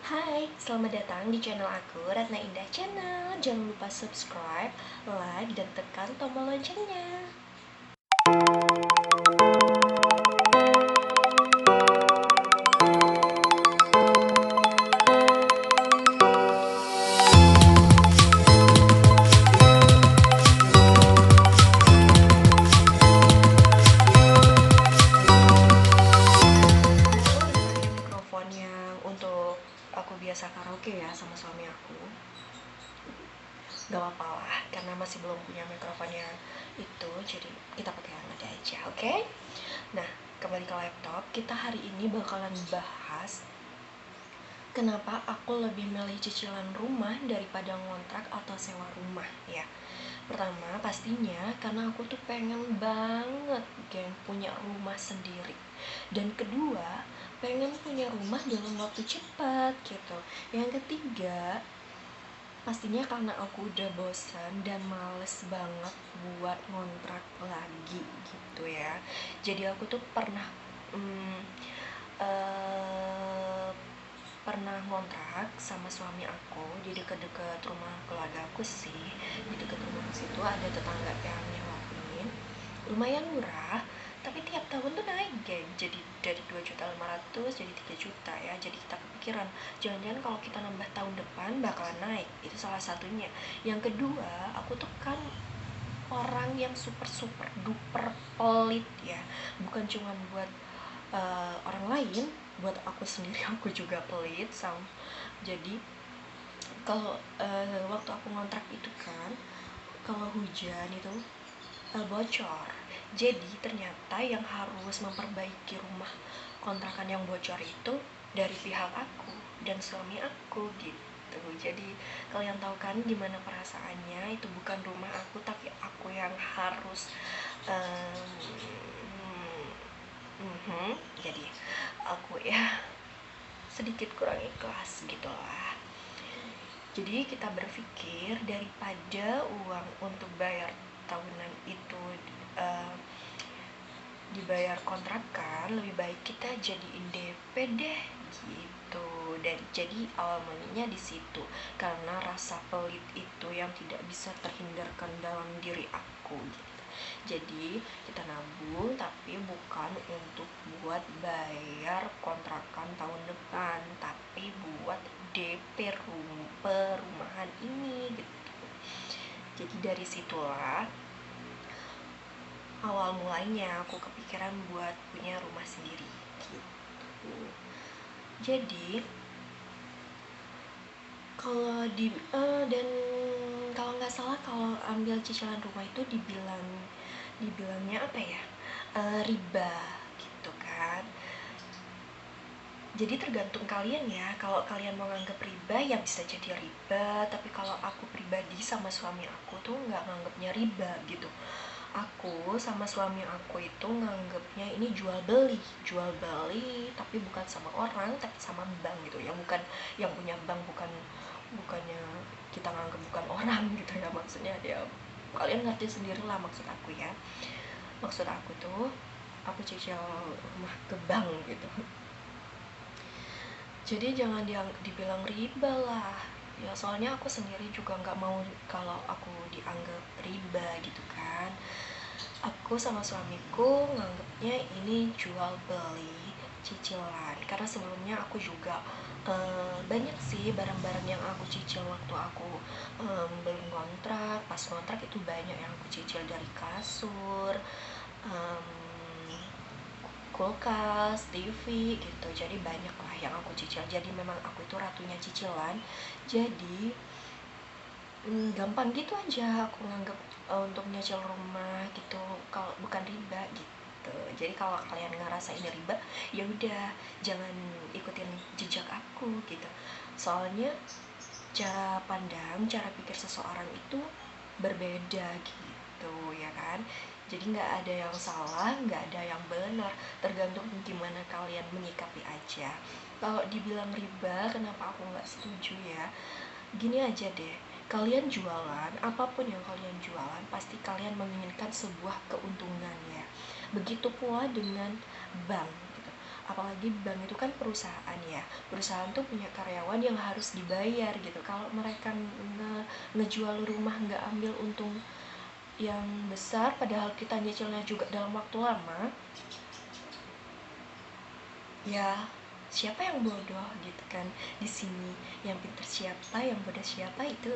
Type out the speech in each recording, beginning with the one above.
Hai, selamat datang di channel aku, Ratna Indah Channel. Jangan lupa subscribe, like, dan tekan tombol loncengnya. Mikrofon yang untuk aku biasa karaoke ya sama suami aku. Gak apa-apa lah, karena masih belum punya mikrofonnya itu, jadi kita pakai yang ada aja, oke? Nah, kembali ke laptop, kita hari ini bakalan bahas kenapa aku lebih milih cicilan rumah daripada ngontrak atau sewa rumah ya. Pertama, pastinya karena aku tuh pengen banget geng punya rumah sendiri. Dan kedua, pengen punya rumah dalam waktu cepat gitu. Yang ketiga, pastinya karena aku udah bosan dan males banget buat ngontrak lagi gitu ya. Jadi aku tuh pernah eh, pernah ngontrak sama suami aku di deket-deket rumah keluarga aku sih. Di deket rumah situ ada tetangga yang nyewain, lumayan murah, tapi tiap tahun tuh naik geng, jadi dari 2,5 juta jadi 3 juta ya. Jadi kita kepikiran jangan-jangan kalau kita nambah tahun depan bakalan naik. Itu salah satunya. Yang kedua, aku tuh kan orang yang super super duper pelit ya, bukan cuma buat orang lain, buat aku sendiri aku juga pelit jadi kalau waktu aku ngontrak itu kan, kalau hujan itu bocor. Jadi ternyata yang harus memperbaiki rumah kontrakan yang bocor itu dari pihak aku dan suami aku gitu. Jadi kalian tahu kan gimana perasaannya, itu bukan rumah aku tapi aku yang harus um, jadi aku ya sedikit kurang ikhlas gitu lah. Jadi kita berpikir daripada uang untuk bayar tahunan itu uh, dibayar kontrakan, lebih baik kita jadiin DP deh gitu. Dan jadi awal mulanya di situ, karena rasa pelit itu yang tidak bisa terhindarkan dalam diri aku gitu. Jadi kita nabung tapi bukan untuk buat bayar kontrakan tahun depan, tapi buat DP perumahan ini gitu. Jadi dari situlah awal mulanya aku kepikiran buat punya rumah sendiri gitu. Jadi kalau dan kalau nggak salah, kalau ambil cicilan rumah itu dibilangnya apa ya, riba gitu kan. Jadi tergantung kalian ya, kalau kalian mau nganggap riba ya bisa jadi riba, tapi kalau aku pribadi sama suami aku tuh nggak nganggapnya riba gitu. Aku sama suami aku itu nganggapnya ini jual beli tapi bukan sama orang tapi sama bank gitu ya, bukan yang punya bank, bukannya kita nganggap bukan orang gitu ya. Maksudnya dia, kalian ngerti sendiri lah maksud aku ya. Maksud aku tuh aku cicil rumah ke bank gitu. Jadi jangan dibilang riba lah ya, soalnya aku sendiri juga nggak mau kalau aku dianggap riba gitu kan. Aku sama suamiku nganggapnya ini jual beli cicilan, karena sebelumnya aku juga banyak sih barang-barang yang aku cicil waktu aku belum kontrak. Pas kontrak itu banyak yang aku cicil, dari kasur, um, kulkas, TV gitu. Jadi banyak lah yang aku cicil. Jadi memang aku itu ratunya cicilan. Jadi gampang gitu aja aku nganggap untuk nyicil rumah gitu, kalau bukan riba gitu. Jadi kalau kalian ngerasa ini riba, ya udah jangan ikutin jejak aku gitu. Soalnya cara pandang, cara pikir seseorang itu berbeda gitu ya kan. Jadi nggak ada yang salah, nggak ada yang benar, tergantung gimana kalian menyikapi aja. Kalau dibilang riba, kenapa aku nggak setuju ya? Gini aja deh, kalian jualan, apapun yang kalian jualan, pasti kalian menginginkan sebuah keuntungan ya. Begitu pula dengan bank gitu. apalagi bank itu kan perusahaan ya, perusahaan tuh punya karyawan yang harus dibayar gitu. Kalau mereka ngejual rumah nggak ambil untung yang besar, padahal kita nyicilnya juga dalam waktu lama, ya siapa yang bodoh gitu kan di sini. Yang pintar siapa, yang bodoh siapa, itu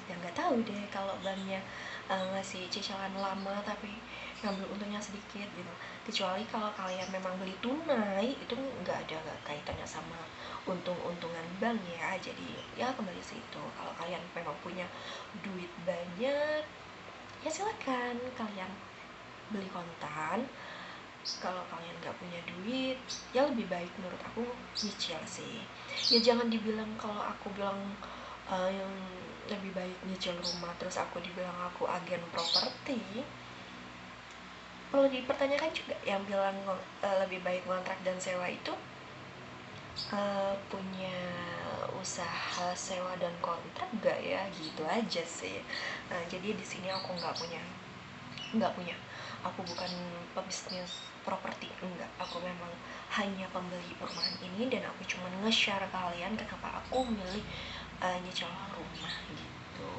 ya nggak tahu deh. Kalau banknya ngasih cicilan lama tapi ngambil untungnya sedikit gitu, kecuali kalau kalian memang beli tunai, itu nggak kaitannya sama untung-untungan bank ya. Jadi ya kembali situ, kalau kalian memang punya duit banyak, ya silakan kalian beli kontan. Kalau kalian nggak punya duit, ya lebih baik menurut aku nyicil sih. Ya jangan dibilang, kalau aku bilang yang lebih baik nyicil rumah terus aku dibilang aku agen properti, perlu dipertanyakan juga. Yang bilang lebih baik ngontrak dan sewa itu punya usaha sewa dan kontrak gak ya, gitu aja sih. Jadi di sini aku nggak punya, aku bukan pebisnis properti, enggak, aku memang hanya pembeli perumahan ini, dan aku cuma nge-share ke kalian kenapa aku milih nyicil rumah gitu.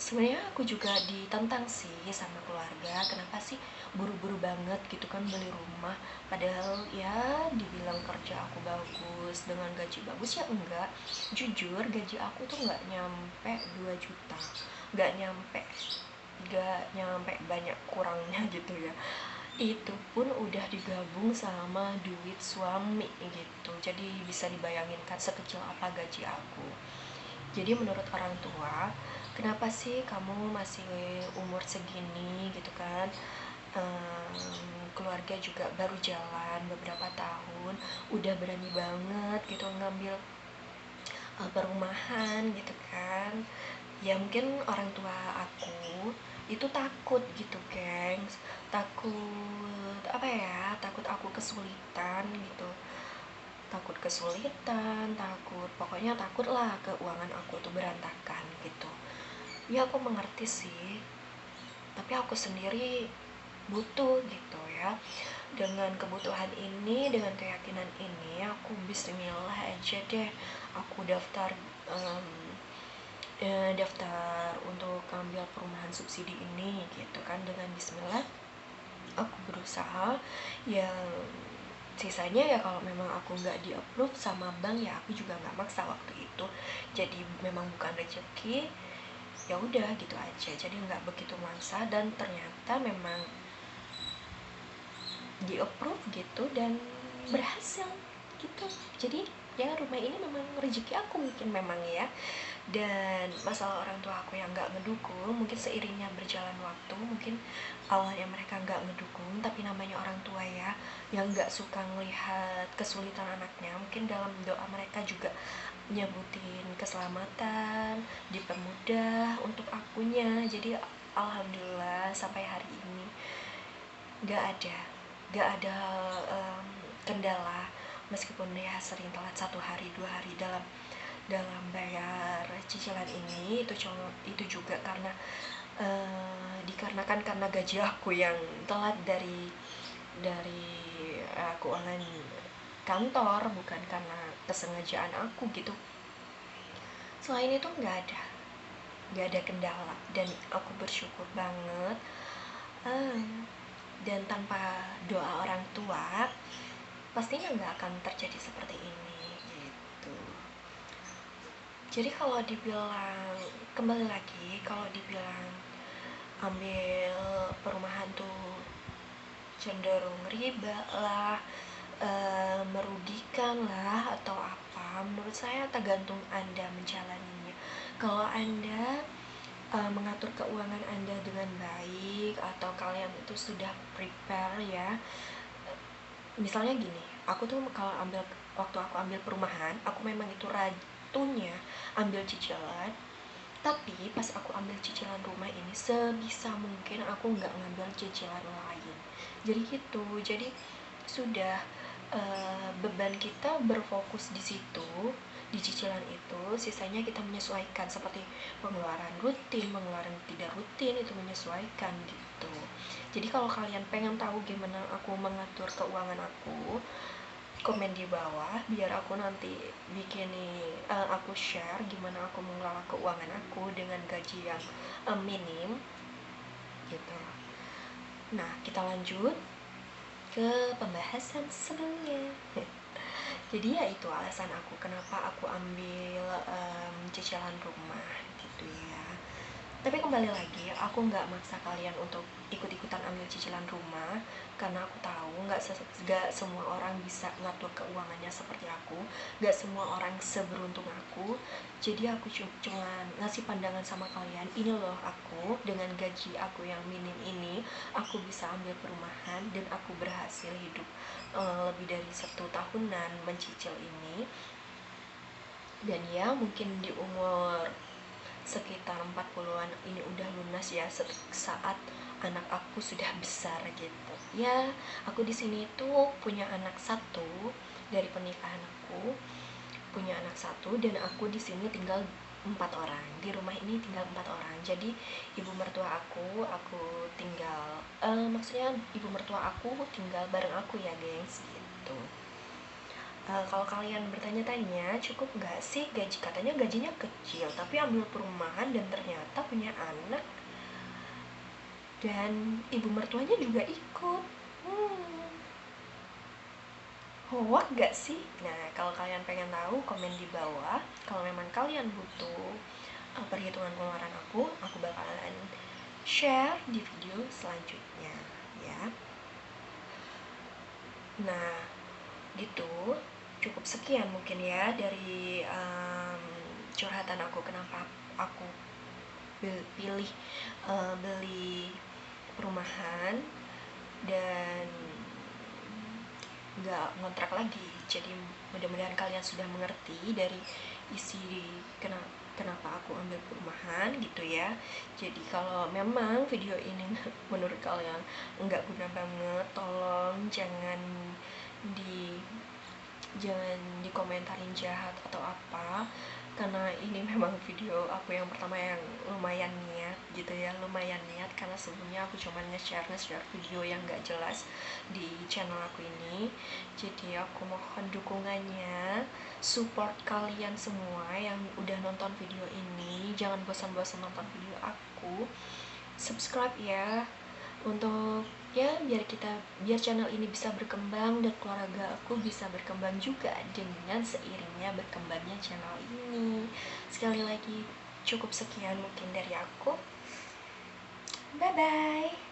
Sebenarnya aku juga ditantang sih sama keluarga, kenapa sih buru-buru banget gitu kan beli rumah, padahal ya dibilang kerja aku bagus dengan gaji bagus, ya enggak. Jujur gaji aku tuh nggak nyampe 2 juta, nggak nyampe banyak kurangnya gitu ya. Itu pun udah digabung sama duit suami gitu, jadi bisa dibayangin kan sekecil apa gaji aku. Jadi menurut orang tua, kenapa sih kamu masih umur segini gitu kan, keluarga juga baru jalan beberapa tahun, udah berani banget gitu ngambil perumahan gitu kan. Ya mungkin orang tua aku itu takut gitu gengs, takut apa ya, takut aku kesulitan gitu, pokoknya takut lah keuangan aku tuh berantakan gitu. Ya aku mengerti sih, tapi aku sendiri butuh gitu ya. Dengan kebutuhan ini, dengan keyakinan ini, aku bismillah aja deh, aku daftar untuk ambil perumahan subsidi ini gitu kan. Dengan bismillah aku berusaha. Yang sisanya ya kalau memang aku nggak di approve sama bank, ya aku juga nggak maksa waktu itu. Jadi memang bukan rezeki, ya udah gitu aja. Jadi nggak begitu maksa, dan ternyata memang di approve gitu dan berhasil gitu. Jadi ya rumah ini memang rezeki aku mungkin memang ya. Dan masalah orang tua aku yang nggak ngedukung, mungkin seiringnya berjalan waktu, mungkin awalnya mereka nggak ngedukung, tapi namanya orang tua ya, yang nggak suka melihat kesulitan anaknya, mungkin dalam doa mereka juga nyebutin keselamatan, dipermudah untuk akunya. Jadi alhamdulillah sampai hari ini nggak ada kendala, meskipun ya sering telat 1 hari 2 hari dalam bayar cicilan ini. Itu juga dikarenakan karena gaji aku yang telat dari keuangan kantor, bukan karena kesengajaan aku gitu. Selain itu nggak ada kendala, dan aku bersyukur banget. Dan tanpa doa orang tua pastinya nggak akan terjadi seperti ini gitu. Jadi kalau dibilang, kembali lagi, kalau dibilang ambil perumahan tuh cenderung riba lah, merugikan lah, atau apa, menurut saya tergantung Anda menjalaninya. Kalau Anda mengatur keuangan Anda dengan baik, atau kalian itu sudah prepare ya. Misalnya gini, aku tuh waktu aku ambil perumahan, aku memang itu rajinnya ambil cicilan. Tapi pas aku ambil cicilan rumah ini, sebisa mungkin aku nggak ngambil cicilan lain. Jadi gitu, jadi sudah beban kita berfokus di situ, di cicilan itu, sisanya kita menyesuaikan seperti pengeluaran rutin, pengeluaran tidak rutin itu menyesuaikan gitu. Jadi kalau kalian pengen tahu gimana aku mengatur keuangan aku, komen di bawah biar aku nanti bikin aku share gimana aku mengelola keuangan aku dengan gaji yang minim gitu. Nah, kita lanjut ke pembahasan sebelumnya. Jadi ya itu alasan aku kenapa aku ambil cicilan rumah gitu ya. Tapi kembali lagi, aku nggak maksa kalian untuk ikut-ikutan ambil cicilan rumah, karena aku tahu nggak semua orang bisa ngatur keuangannya seperti aku, nggak semua orang seberuntung aku. Jadi aku cuma ngasih pandangan sama kalian, ini loh aku dengan gaji aku yang minim ini, aku bisa ambil perumahan dan aku berhasil hidup lebih dari 1 tahunan mencicil ini. Dan ya mungkin di umur sekitar 40-an ini udah lunas ya saat anak aku sudah besar gitu. Ya, aku di sini tuh punya anak satu dari pernikahan aku, punya anak satu dan aku di sini tinggal 4 orang. Di rumah ini tinggal 4 orang. Jadi ibu mertua aku tinggal maksudnya ibu mertua aku tinggal bareng aku ya, gengs gitu. Kalau kalian bertanya-tanya cukup nggak sih gaji, katanya gajinya kecil tapi ambil perumahan dan ternyata punya anak dan ibu mertuanya juga ikut. Hoak gak sih? Nah, kalau kalian pengen tahu komen di bawah. Kalau memang kalian butuh perhitungan pengeluaran aku bakalan share di video selanjutnya ya. Nah, gitu, cukup sekian mungkin ya dari curhatan aku kenapa aku pilih beli perumahan dan nggak ngontrak lagi. Jadi mudah-mudahan kalian sudah mengerti dari isi kenapa aku ambil perumahan gitu ya. Jadi kalau memang video ini menurut kalian nggak guna banget, tolong di jangan dikomentarin jahat atau apa, karena ini memang video aku yang pertama yang lumayan niat gitu ya, lumayan niat karena sebelumnya aku cuma nge-share video yang gak jelas di channel aku ini. Jadi aku mohon dukungannya, support kalian semua yang udah nonton video ini, jangan bosan-bosan nonton video aku, subscribe ya, untuk ya biar channel ini bisa berkembang dan keluarga aku bisa berkembang juga dengan seiringnya berkembangnya channel ini. Sekali lagi cukup sekian mungkin dari aku. Bye bye.